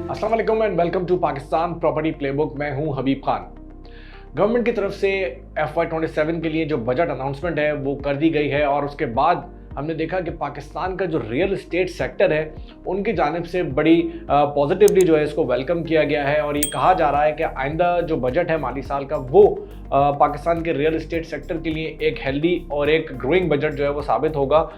अस्सलाम वालेकुम and welcome to Pakistan property playbook. मैं हूं हबीब खान। गवर्नमेंट की तरफ से FY27 के लिए जो बजट अनाउंसमेंट है वो कर दी गई है और उसके बाद हमने देखा कि पाकिस्तान का जो रियल एस्टेट सेक्टर है उनकी जानिब से बड़ी पॉजिटिवली जो है इसको वेलकम किया गया है और ये कहा जा रहा है कि आइंदा जो बजट है माली साल का वो पाकिस्तान के रियल एस्टेट सेक्टर के लिए एक हेल्दी और एक ग्रोइंग बजट जो है वो साबित होगा।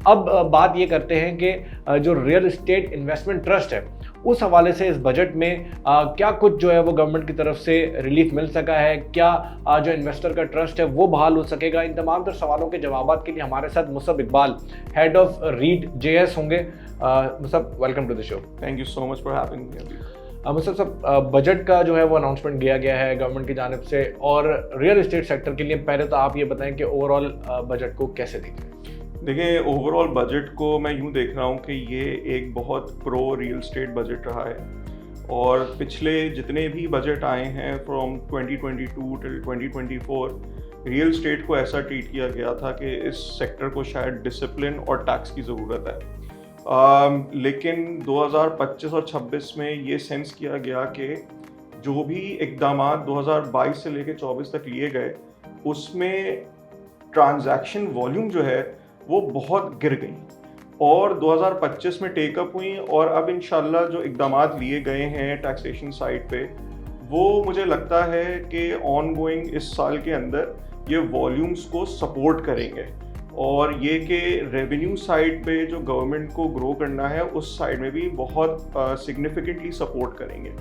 अब बात ये करते हैं कि जो रियल एस्टेट इन्वेस्टमेंट ट्रस्ट है उस हवाले से इस बजट में क्या कुछ जो है वो गवर्नमेंट की तरफ से रिलीफ मिल सका है, क्या जो इन्वेस्टर का ट्रस्ट है वो बहाल हो सकेगा। इन तमाम तर सवालों के जवाब के लिए हमारे साथ Musab Iqbal, head of Reed JS होंगे। Musab, welcome to the show. Thank you so much for having me. Musab साहब, बजट का जो है वो अनाउंसमेंट किया गया है गवर्नमेंट की जानिब से और रियल एस्टेट सेक्टर के लिए पहले तो आप ये बताएं कि ओवरऑल बजट को कैसे देखें। देखिए, ओवरऑल बजट को मैं यूँ देख रहा हूँ कि ये एक बहुत प्रो रियल स्टेट बजट रहा है और पिछले जितने भी बजट आए हैं फ्रॉम 2022 टिल 2024 रियल स्टेट को ऐसा ट्रीट किया गया था कि इस सेक्टर को शायद डिसिप्लिन और टैक्स की ज़रूरत है। लेकिन 2025 और 26 में ये सेंस किया गया कि जो भी इक़दाम 2022 से लेकर 24 तक लिए गए उसमें ट्रांजैक्शन वॉल्यूम जो है वो बहुत गिर गई और 2025 में टेकअप हुई और अब इंशाल्लाह जो इक़दामात लिए गए हैं टैक्सेशन साइड पे वो मुझे लगता है कि ऑन गोइंग इस साल के अंदर ये वॉल्यूम्स को सपोर्ट करेंगे और ये कि रेवेन्यू साइड पे जो गवर्नमेंट को ग्रो करना है उस साइड में भी बहुत सिग्निफिकेंटली सपोर्ट करेंगे।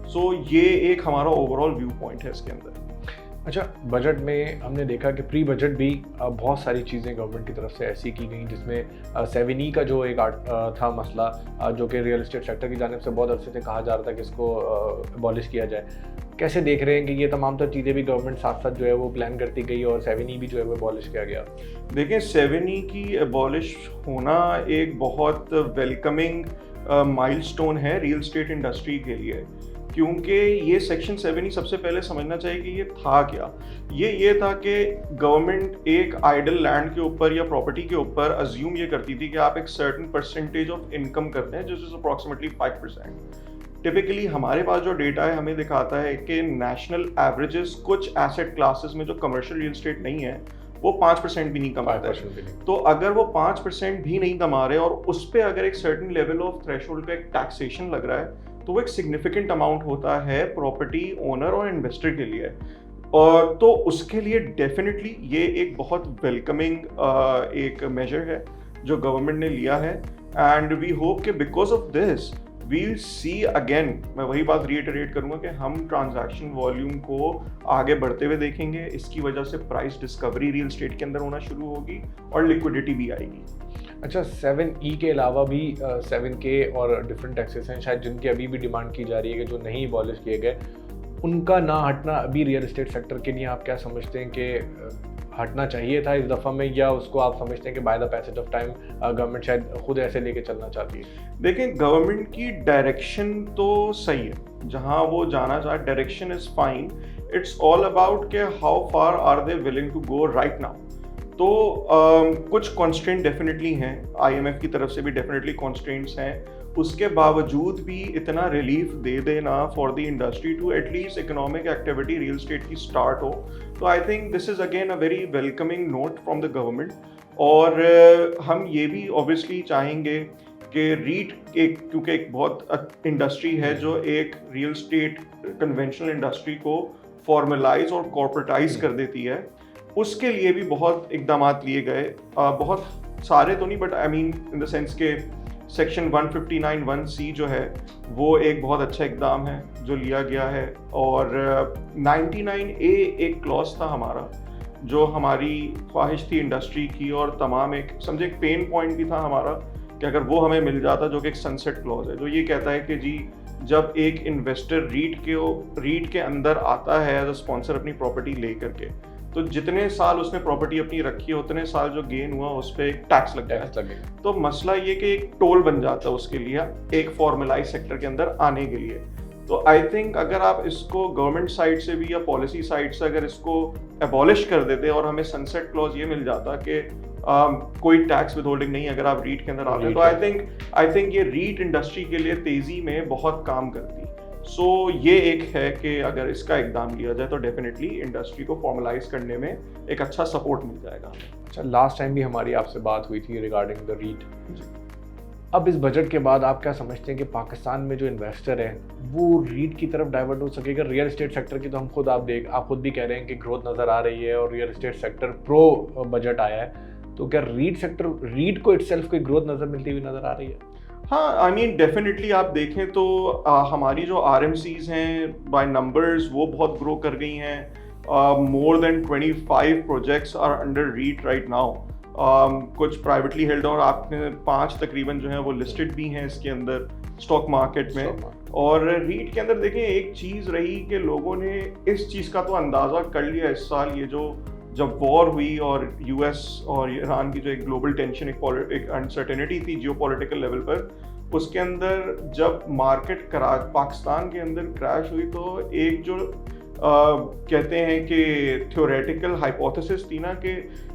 सो ये एक हमारा ओवरऑल व्यू पॉइंट है इसके अंदर। अच्छा, बजट में हमने देखा कि प्री बजट भी बहुत सारी चीज़ें गवर्नमेंट की तरफ से ऐसी की गई जिसमें 7E का जो एक था मसला जो कि रियल एस्टेट सेक्टर की जानिब से बहुत अरसे से कहा जा रहा था कि इसको अबॉलिश किया जाए। कैसे देख रहे हैं कि ये तमाम तर चीज़ें भी गवर्नमेंट साथ साथ जो है वो प्लान करती गई और 7E भी जो है वो अबॉलिश किया गया? देखिए, 7E की अबॉलिश होना एक बहुत वेलकमिंग माइलस्टोन है रियल एस्टेट इंडस्ट्री के लिए, क्योंकि ये सेक्शन 7E सबसे पहले समझना चाहिए कि ये था क्या। ये था कि गवर्नमेंट एक आइडल लैंड के ऊपर या प्रॉपर्टी के ऊपर अज्यूम ये करती थी कि आप एक सर्टेन परसेंटेज ऑफ इनकम करते हैं जिस इज अप्रॉक्सीमेटली 5%। टिपिकली हमारे पास जो डेटा है हमें दिखाता है कि नेशनल एवरेजेस कुछ एसेट क्लासेस में जो कमर्शियल रियल एस्टेट नहीं है वो 5% भी नहीं कमाता है। तो अगर वो 5% भी नहीं कमा रहे और उस पर अगर एक सर्टेन लेवल ऑफ थ्रेशोल्ड पे एक टैक्सेशन लग रहा है तो वो एक सिग्निफिकेंट अमाउंट होता है प्रॉपर्टी ओनर और इन्वेस्टर के लिए। और तो उसके लिए डेफिनेटली ये एक बहुत वेलकमिंग एक मेजर है जो गवर्नमेंट ने लिया है एंड वी होप कि because of this we'll see again, मैं वही बात रीइटरेट करूंगा कि हम ट्रांजैक्शन वॉल्यूम को आगे बढ़ते हुए देखेंगे। इसकी वजह से प्राइस डिस्कवरी रियल एस्टेट के अंदर होना शुरू होगी और लिक्विडिटी भी आएगी। अच्छा, 7E के अलावा भी 7K और डिफरेंट टैक्सेस हैं शायद जिनकी अभी भी डिमांड की जा रही है कि जो नहीं अबॉलिश किए गए, उनका ना हटना अभी रियल एस्टेट सेक्टर के लिए आप क्या समझते हैं कि हटना चाहिए था इस दफ़ा में, या उसको आप समझते हैं कि by the passage of time government शायद खुद ऐसे लेके चलना चाहती है? देखिए, गवर्नमेंट की डायरेक्शन तो सही है, जहां वो जाना चाहे direction is fine. It's all about के how far are they willing to go right now. तो कुछ कॉन्स्ट्रेंट डेफिनेटली हैं, IMF की तरफ से भी डेफिनेटली कॉन्स्ट्रेंट्स हैं, उसके बावजूद भी इतना रिलीफ दे देना for the industry to at least economic activity real estate की स्टार्ट हो, तो I think this is again a very welcoming note from the government. और हम ये भी ऑब्वियसली चाहेंगे कि रीट एक, क्योंकि एक बहुत इंडस्ट्री है जो एक रियल एस्टेट कन्वेंशनल इंडस्ट्री को फॉर्मलाइज और कॉर्पोरेटाइज कर देती है, उसके लिए भी बहुत इकदाम लिए गए। बहुत सारे तो नहीं, but I mean in the sense के सेक्शन 159(1)(c जो है वो एक बहुत अच्छा इकदाम है जो लिया गया है। और 99A एक क्लॉज था हमारा जो हमारी ख्वाहिश थी इंडस्ट्री की और तमाम एक समझे एक पेन पॉइंट भी था हमारा कि अगर वो हमें मिल जाता, जो कि एक सनसेट क्लॉज है जो ये कहता है कि जी जब एक इन्वेस्टर रीट के अंदर आता है एज अ स्पॉन्सर अपनी प्रॉपर्टी ले करके, तो जितने साल उसने प्रॉपर्टी अपनी रखी है उतने साल जो गेन हुआ उस पर एक टैक्स लग जाता है। तो मसला ये कि एक टोल बन जाता है उसके लिए एक फॉर्मलाइज सेक्टर के अंदर आने के लिए। तो आई थिंक अगर आप इसको गवर्नमेंट साइड से भी या पॉलिसी साइड से अगर इसको एबॉलिश कर देते और हमें सनसेट क्लॉज ये मिल जाता कि कोई टैक्स विदहोल्डिंग नहीं अगर आप रीट के अंदर आते हैं। तो आई थिंक ये रीट इंडस्ट्री के लिए तेजी में बहुत काम करती है। सो ये एक है कि अगर इसका एग्जाम लिया जाए तो डेफिनेटली इंडस्ट्री को फॉर्मलाइज करने में एक अच्छा सपोर्ट मिल जाएगा। अच्छा, लास्ट टाइम भी हमारी आपसे बात हुई थी रिगार्डिंग द रीट। अब इस बजट के बाद आप क्या समझते हैं कि पाकिस्तान में जो इन्वेस्टर है वो रीट की तरफ डाइवर्ट हो सकेगा? रियल एस्टेट सेक्टर की तो हम खुद आप खुद भी कह रहे हैं कि ग्रोथ नज़र आ रही है और real estate sector pro budget आया है, तो क्या रीट को इटसेल्फ कोई ग्रोथ नज़र मिलती हुई नज़र आ रही है? हाँ, आई मीन डेफिनेटली आप देखें तो हमारी जो RMCs हैं बाय नंबर्स वो बहुत ग्रो कर गई हैं। More than 25 projects are under REIT right now. कुछ प्राइवेटली हेल्ड और आपने 5 तकरीबन जो है वो लिस्टेड भी हैं इसके अंदर स्टॉक मार्केट में। और रीट के अंदर देखें एक चीज़ रही कि लोगों ने इस चीज़ का तो अंदाज़ा कर लिया इस साल, ये जब वॉर हुई और US और ईरान की जो एक ग्लोबल टेंशन एक अनसर्टेनिटी थी जियोपॉलिटिकल लेवल पर, उसके अंदर जब मार्केट पाकिस्तान के अंदर क्रैश हुई तो एक जो कहते हैं कि थ्योरेटिकल हाइपोथेसिस थी ना कि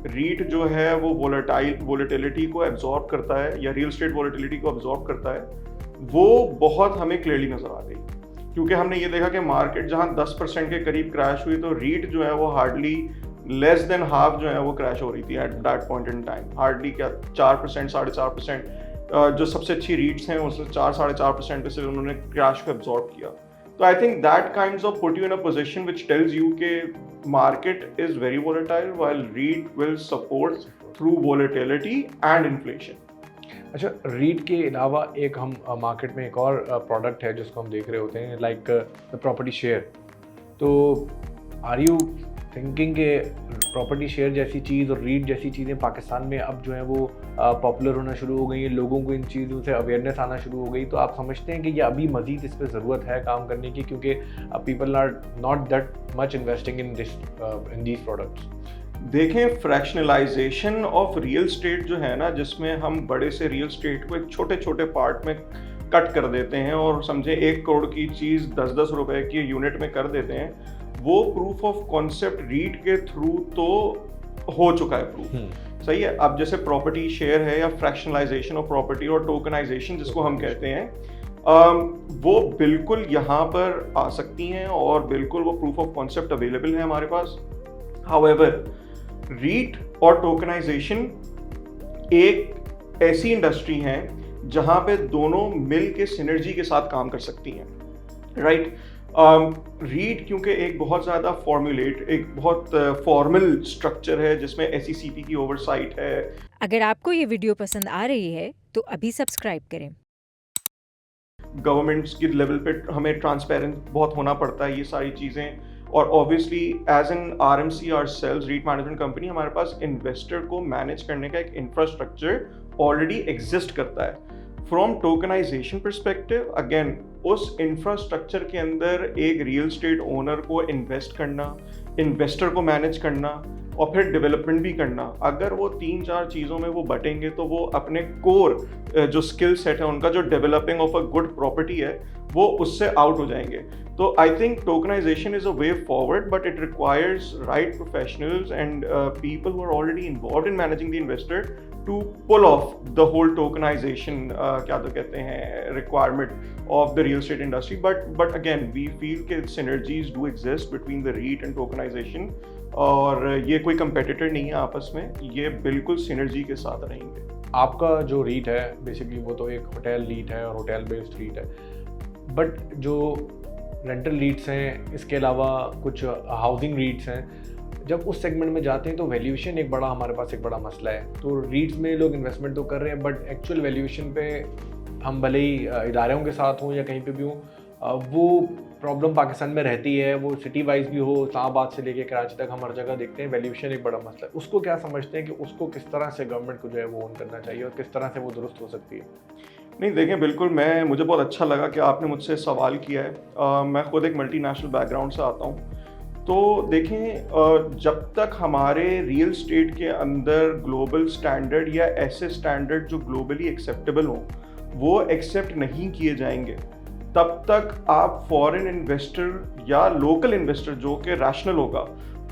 रीट जो है वो वोलेटिलिटी को एब्जॉर्ब करता है या रियल एस्टेट वोलेटिलिटी को एब्जॉर्ब करता है, वो बहुत हमें क्लियरली नज़र आ गई। क्योंकि हमने ये देखा कि मार्केट जहाँ 10% के करीब क्रैश हुई तो रीट जो है वो हार्डली लेस देन हाफ जो है वो क्रैश हो रही थी at that point in time. Hardly क्या 4% 4.5%, जो सबसे अच्छी रीट्स हैं उसमें 4-4.5% पे से उन्होंने क्रैश को एब्जॉर्ब किया। तो I think that kinds of put you in a position which tells you के market is very volatile while REIT will support through volatility and inflation. अच्छा, रीट के अलावा एक हम मार्केट में एक और प्रोडक्ट है जिसको हम देख रहे होते हैं लाइक द प्रॉपर्टी शेयर। तो आर यू थिंकिंग के प्रॉपर्टी शेयर जैसी चीज़ और रीट जैसी चीज़ें पाकिस्तान में अब जो है वो पॉपुलर होना शुरू हो गई हैं, लोगों को इन चीज़ों से अवेयरनेस आना शुरू हो गई, तो आप समझते हैं कि ये अभी मज़ीद इस पर ज़रूरत है काम करने की क्योंकि people are not that much investing in these products? देखें, फ्रैक्शनलाइजेशन ऑफ रियल स्टेट जो है ना, जिसमें हम बड़े से रियल स्टेट को एक छोटे छोटे पार्ट में कट कर देते हैं और समझे 1 करोड़ की चीज़ 10-10 रुपए की यूनिट में कर देते हैं, वो प्रूफ ऑफ कॉन्सेप्ट रीट के थ्रू तो हो चुका है प्रूफ। सही है। अब जैसे प्रॉपर्टी शेयर है या फ्रैक्शनलाइजेशन ऑफ प्रॉपर्टी और टोकनाइजेशन जिसको हम कहते हैं, वो बिल्कुल यहाँ पर आ सकती हैं और बिल्कुल वो प्रूफ ऑफ कॉन्सेप्ट अवेलेबल है हमारे पास। हाउएवर रीट और टोकनाइजेशन एक ऐसी इंडस्ट्री है जहाँ पे दोनों मिल के सिनर्जी के साथ काम कर सकती हैं, राइट। रीट क्योंकि एक बहुत ज़्यादा एक बहुत फॉर्मल स्ट्रक्चर है जिसमें SECP की ओवरसाइट है। अगर आपको ये वीडियो पसंद आ रही है तो अभी सब्सक्राइब करें। गवर्नमेंट्स के लेवल पे हमें ट्रांसपेरेंट बहुत होना पड़ता है ये सारी चीज़ें, और obviously as an RMC ourselves REIT management company हमारे पास इन्वेस्टर को मैनेज करने का एक इंफ्रास्ट्रक्चर ऑलरेडी एग्जिस्ट करता है। फ्रॉम टोकनाइजेशन परस्पेक्टिव, अगेन उस इंफ्रास्ट्रक्चर के अंदर एक रियल स्टेट ओनर को इन्वेस्ट करना, इन्वेस्टर को मैनेज करना और फिर डेवलपमेंट भी करना, अगर वो 3-4 चीज़ों में वो बटेंगे तो वो अपने कोर जो स्किल सेट है उनका, जो developing of a good property है, वो उससे आउट हो जाएंगे। तो I think tokenization is a way forward, but it requires right professionals and people who are already involved in managing the investor to pull off the whole tokenization क्या तो कहते हैं requirement of the real estate industry. But again we feel के synergies do exist between the REIT and tokenization, और ये कोई competitor नहीं है आपस में, ये बिल्कुल सिनर्जी के साथ रहेंगे। आपका जो रीट है बेसिकली वो तो एक होटल रीट है और होटल बेस्ड रीट है, बट जो रेंटल रीट्स हैं, इसके अलावा कुछ हाउसिंग रीट्स हैं, जब उस सेगमेंट में जाते हैं तो वैल्यूएशन एक बड़ा मसला है। तो रीट्स में लोग इन्वेस्टमेंट तो कर रहे हैं, बट एक्चुअल वैल्यूएशन पे हम भले ही इदारों के साथ हों या कहीं पे भी हों, वो प्रॉब्लम पाकिस्तान में रहती है। वो सिटी वाइज भी हो, इस्लामाबाद से लेके कराची तक हम हर जगह देखते हैं वैल्यूएशन एक बड़ा मसला है। उसको क्या समझते हैं कि उसको किस तरह से गवर्नमेंट को जो है वो ऑन करना चाहिए और किस तरह से वो दुरुस्त हो सकती है? नहीं, देखें, बिल्कुल मुझे बहुत अच्छा लगा कि आपने मुझसे सवाल किया है। मैं खुद एक मल्टीनेशनल बैकग्राउंड से आता हूँ, तो देखें जब तक हमारे रियल स्टेट के अंदर ग्लोबल स्टैंडर्ड या ऐसे स्टैंडर्ड जो ग्लोबली एक्सेप्टेबल हों वो एक्सेप्ट नहीं किए जाएंगे, तब तक आप फॉरेन इन्वेस्टर या लोकल इन्वेस्टर जो कि रैशनल होगा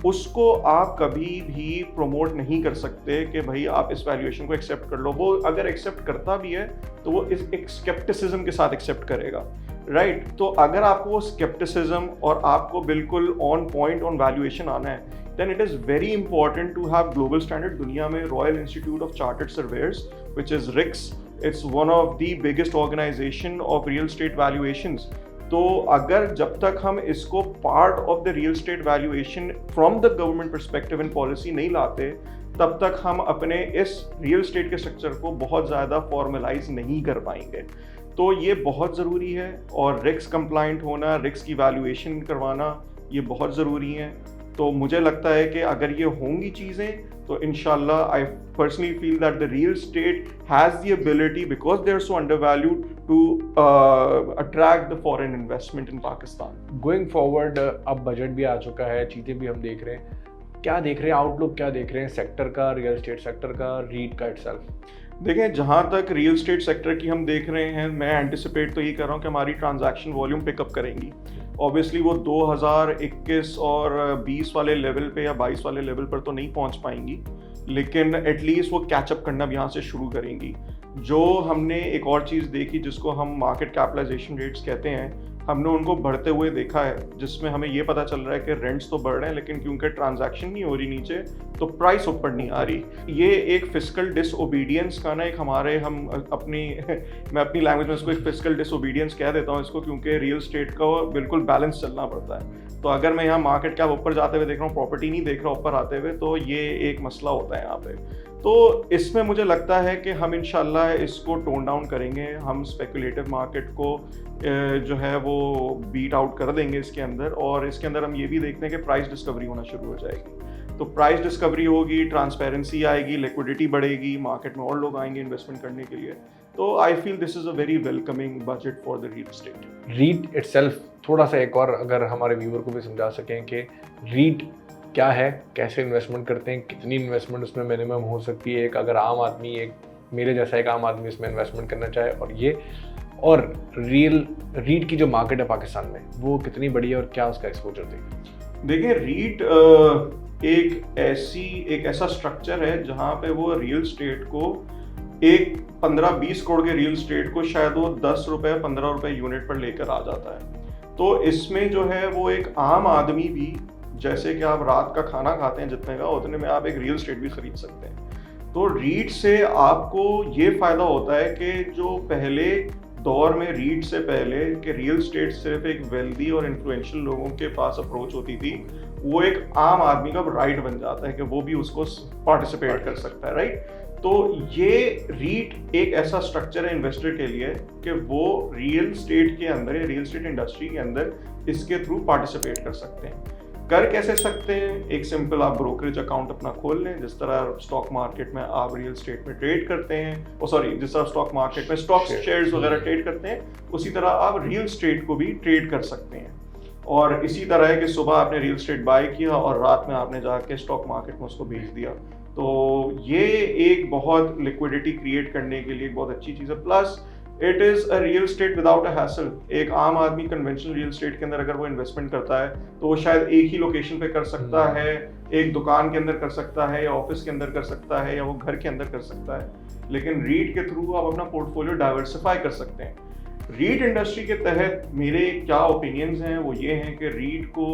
उसको आप कभी भी प्रमोट नहीं कर सकते कि भाई आप इस वैल्यूएशन को एक्सेप्ट कर लो। वो अगर एक्सेप्ट करता भी है तो वो इस एक स्केप्टिसिज्म के साथ एक्सेप्ट करेगा, राइट? तो अगर आपको वो स्केप्टिसिज्म और आपको बिल्कुल ऑन पॉइंट ऑन वैल्यूएशन आना है, then it is very important to have global standard। दुनिया में Royal Institute of Chartered Surveyors, which is RICS, it's one of the biggest organization of real estate valuations। तो अगर जब तक हम इसको part of the real state valuation from the government perspective and policy नहीं लाते, तब तक हम अपने इस रियल स्टेट के स्ट्रक्चर को बहुत ज़्यादा फॉर्मलाइज नहीं कर पाएंगे। तो ये बहुत ज़रूरी है, और रिक्स कंप्लाइंट होना, रिक्स की वैल्यूएशन करवाना, ये बहुत ज़रूरी है। तो मुझे लगता है कि अगर ये होंगी चीज़ें तो इंशाल्लाह I personally feel that the real estate has the ability, because they are so undervalued, to attract the foreign investment in Pakistan. Going forward, अब बजट भी आ चुका है, चीज़ें भी हम देख रहे हैं, क्या देख रहे हैं आउटलुक, क्या देख रहे हैं सेक्टर का, रियल एस्टेट सेक्टर का, रीट का इटसेल्फ? देखें, जहाँ तक रियल स्टेट सेक्टर की हम देख रहे हैं, मैं एंटिसिपेट तो ये कर रहा हूँ कि हमारी ट्रांजैक्शन वॉल्यूम पिकअप करेंगी। ऑब्वियसली वो 2021 और 20 वाले लेवल पे या 22 वाले लेवल पर तो नहीं पहुँच पाएंगी, लेकिन एटलीस्ट वो कैचअप करना अब यहाँ से शुरू करेंगी। जो हमने एक और चीज़ देखी जिसको हम मार्केट कैपिटलाइजेशन रेट्स कहते हैं, हमने उनको बढ़ते हुए देखा है, जिसमें हमें ये पता चल रहा है कि रेंट्स तो बढ़ रहे हैं, लेकिन क्योंकि ट्रांजैक्शन नहीं हो रही नीचे, तो प्राइस ऊपर नहीं आ रही। ये एक फिस्कल डिसओबीडियंस का ना, एक हमारे हम अपनी मैं अपनी लैंग्वेज में इसको एक फिस्कल डिसओबीडियंस कह देता हूँ इसको, क्योंकि रियल स्टेट का बिल्कुल बैलेंस चलना पड़ता है। तो अगर मैं यहाँ मार्केट कैप ऊपर जाते हुए देख रहा हूँ, प्रॉपर्टी नहीं देख रहा ऊपर आते हुए, तो ये एक मसला होता है यहाँ पे। तो इसमें मुझे लगता है कि हम इंशाल्लाह इसको टोन डाउन करेंगे, हम स्पेकुलेटिव मार्केट को जो है वो बीट आउट कर देंगे इसके अंदर, और इसके अंदर हम ये भी देखते हैं कि प्राइस डिस्कवरी होना शुरू हो जाएगी। तो प्राइस डिस्कवरी होगी, ट्रांसपेरेंसी आएगी, लिक्विडिटी बढ़ेगी, मार्केट में और लोग आएंगे इन्वेस्टमेंट करने के लिए। तो I feel this is a very welcoming budget for the real estate. REIT itself, थोड़ा सा एक और अगर हमारे व्यूअर को भी समझा सकें कि रीट क्या है, कैसे इन्वेस्टमेंट करते हैं, कितनी इन्वेस्टमेंट उसमें मिनिमम हो सकती है, एक अगर आम आदमी, एक मेरे जैसा एक आम आदमी इसमें इन्वेस्टमेंट करना चाहे, और रियल रीट की जो मार्केट है पाकिस्तान में वो कितनी बड़ी है और क्या उसका एक्सपोजर देखिए? देखिए, रीट एक ऐसा स्ट्रक्चर है जहाँ पे वो रियल स्टेट को एक 15-20 करोड़ के रियल स्टेट को शायद वो 10 रुपये 15 रुपये यूनिट पर लेकर आ जाता है। तो इसमें जो है वो एक आम आदमी भी, जैसे कि आप रात का खाना खाते हैं जितने का, उतने में आप एक रियल स्टेट भी खरीद सकते हैं। तो रीट से आपको ये फ़ायदा होता है कि जो पहले दौर में रीट से पहले कि रियल स्टेट सिर्फ एक वेल्दी और इन्फ्लुएंशियल लोगों के पास अप्रोच होती थी, वो एक आम आदमी का राइट बन जाता है कि वो भी उसको पार्टिसिपेट कर सकता है, राइट? तो ये रीट एक ऐसा स्ट्रक्चर है इन्वेस्टर के लिए कि वो रियल स्टेट के अंदर या रियल स्टेट इंडस्ट्री के अंदर इसके थ्रू पार्टिसिपेट कर सकते हैं। कर कैसे सकते हैं? एक सिंपल आप ब्रोकरेज अकाउंट अपना खोल लें, जिस तरह स्टॉक मार्केट में आप रियल स्टेट में ट्रेड करते हैं, जिस तरह स्टॉक मार्केट में स्टॉक शेयर्स वगैरह ट्रेड करते हैं, उसी तरह आप रियल स्टेट को भी ट्रेड कर सकते हैं। और इसी तरह है कि सुबह आपने रियल स्टेट बाय किया और रात में आपने जाके स्टॉक मार्केट में उसको बेच दिया। तो ये एक बहुत लिक्विडिटी क्रिएट करने के लिए एक बहुत अच्छी चीज़ है। Plus it is a real estate without a hassle. एक आम आदमी कन्वेंशनल रियल स्टेट के अंदर अगर वो इन्वेस्टमेंट करता है तो वो शायद एक ही लोकेशन पे कर सकता है, एक दुकान के अंदर कर सकता है, या ऑफिस के अंदर कर सकता है, या वो घर के अंदर कर सकता है। लेकिन रीट के थ्रू आप अपना पोर्टफोलियो डाइवर्सिफाई कर सकते हैं। रीट इंडस्ट्री के तहत मेरे क्या ओपिनियंस हैं वो ये हैं कि रीट को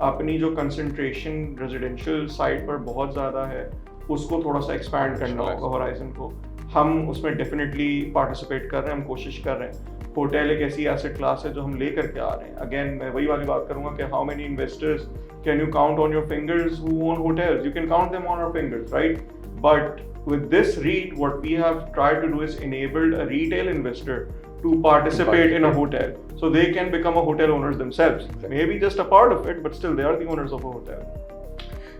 अपनी जो कंसंट्रेशन रेजिडेंशियल साइड पर बहुत ज़्यादा है उसको थोड़ा सा एक्सपैंड करना होगा, होराइजन को। हम उसमें डेफिनेटली पार्टिसिपेट कर रहे हैं, हम कोशिश कर रहे हैं। होटल एक ऐसी एसेट क्लास है जो हम ले करके आ रहे हैं। अगेन मैं वही वाली बात करूंगा कि how many investors can you count on your fingers who own hotels? You can count them on your fingers, right? But with this REIT, what we have tried to do is enabled a retail investor to participate in a hotel, so they can become a hotel owners themselves. Maybe just a part of it, but still they are the owners of a hotel.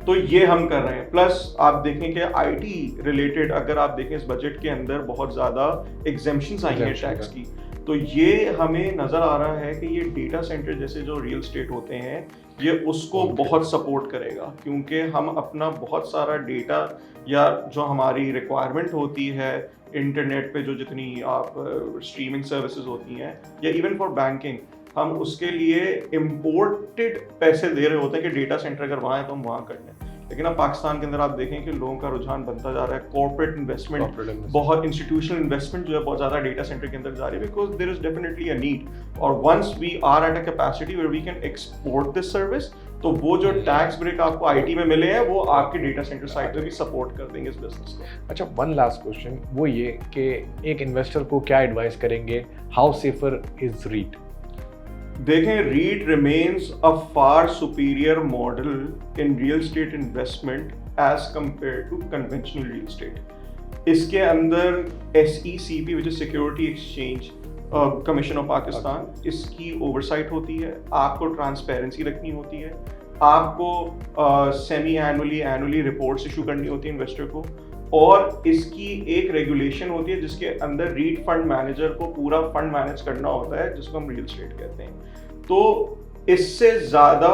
तो ये हम कर रहे हैं। Plus आप देखें कि IT related अगर आप देखें इस बजट के अंदर बहुत ज़्यादा एग्जेम्पशंस आई हैं टैक्स की, तो ये हमें नज़र आ रहा है कि ये डेटा सेंटर जैसे जो रियल स्टेट होते हैं ये उसको बहुत सपोर्ट करेगा, क्योंकि हम अपना बहुत सारा डेटा या जो हमारी रिक्वायरमेंट होती है इंटरनेट पे जो जितनी आप स्ट्रीमिंग सर्विसेज होती हैं या इवन फॉर बैंकिंग, हम उसके लिए इम्पोर्टेड पैसे दे रहे होते हैं कि डेटा सेंटर अगर वहाँ है तो हम वहाँ कर लें। लेकिन अब पाकिस्तान के अंदर आप देखें कि लोगों का रुझान बनता जा रहा है, कॉर्पोरेट इन्वेस्टमेंट, बहुत इंस्टीट्यूशनल इन्वेस्टमेंट जो है बहुत ज़्यादा डेटा सेंटर के अंदर जा रही है, because there is definitely a need. और once we are at a capacity where we can export this service, तो वो जो टैक्स ब्रेक आपको आईटी में मिले हैं वो आपके डेटा सेंटर साइड पे भी सपोर्ट कर देंगे इस बिजनेस को। अच्छा, वन लास्ट क्वेश्चन, वो ये कि एक इन्वेस्टर को क्या एडवाइस करेंगे, हाउ सेफर इज रीट? देखें, REIT remains a far superior model in real estate investment as compare to conventional real estate. इसके अंदर SECP which is security exchange commission of Pakistan, इसकी ओवरसाइट होती है, आपको ट्रांसपेरेंसी रखनी होती है, आपको सेमी एनुअली रिपोर्ट्स इशू करनी होती है इन्वेस्टर को, और इसकी एक रेगुलेशन होती है जिसके अंदर रीट फंड मैनेजर को पूरा फंड मैनेज करना होता है, जिसको हम रियल स्टेट कहते हैं। तो इससे ज़्यादा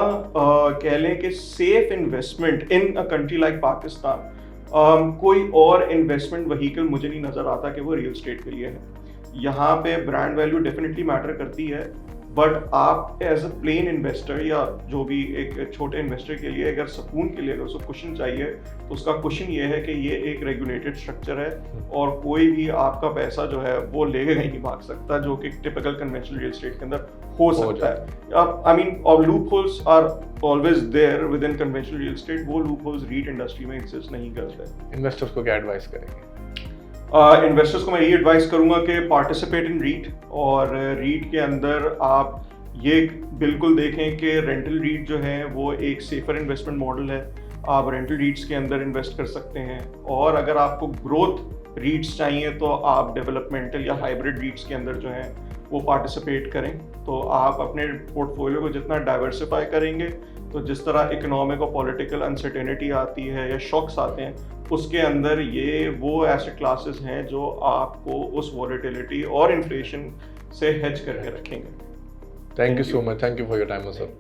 कह लें कि safe investment in a country like Pakistan कोई और इन्वेस्टमेंट व्हीकल मुझे नहीं नज़र आता कि वो रियल स्टेट के लिए है। यहाँ पे ब्रांड वैल्यू डेफिनेटली मैटर करती है, बट आप एज अ प्लेन इन्वेस्टर या जो भी एक छोटे इन्वेस्टर के लिए अगर सुकून के लिए अगर उसको कुशन चाहिए तो उसका कुशन ये है कि ये एक रेगुलेटेड स्ट्रक्चर है और कोई भी आपका पैसा जो है वो लेके नहीं भाग सकता, जो कि टिपिकल कन्वेंशनल रियल एस्टेट के अंदर हो सकता है। I mean loopholes are always there within conventional real estate, वो लूप होल्स रीट इंडस्ट्री में एग्जिस्ट नहीं करते। इन्वेस्टर्स को क्या एडवाइस करेंगे? इन्वेस्टर्स को मैं ये एडवाइस करूंगा कि पार्टिसिपेट इन रीट, और रीट के अंदर आप ये बिल्कुल देखें कि रेंटल रीट जो है वो एक सेफर इन्वेस्टमेंट मॉडल है। आप रेंटल रीट्स के अंदर इन्वेस्ट कर सकते हैं, और अगर आपको ग्रोथ रीट्स चाहिए तो आप डेवलपमेंटल या हाइब्रिड रीट्स के अंदर जो है वो पार्टिसिपेट करें। तो आप अपने पोर्टफोलियो को जितना डाइवर्सिफाई करेंगे तो जिस तरह इकोनॉमिक और पॉलिटिकल अनसर्टेनिटी आती है या शॉक्स आते हैं, उसके अंदर ये वो एसेट क्लासेस हैं जो आपको उस वॉलेटिलिटी और इन्फ्लेशन से हेज करके रखेंगे। Thank you so much, thank you for your time sir.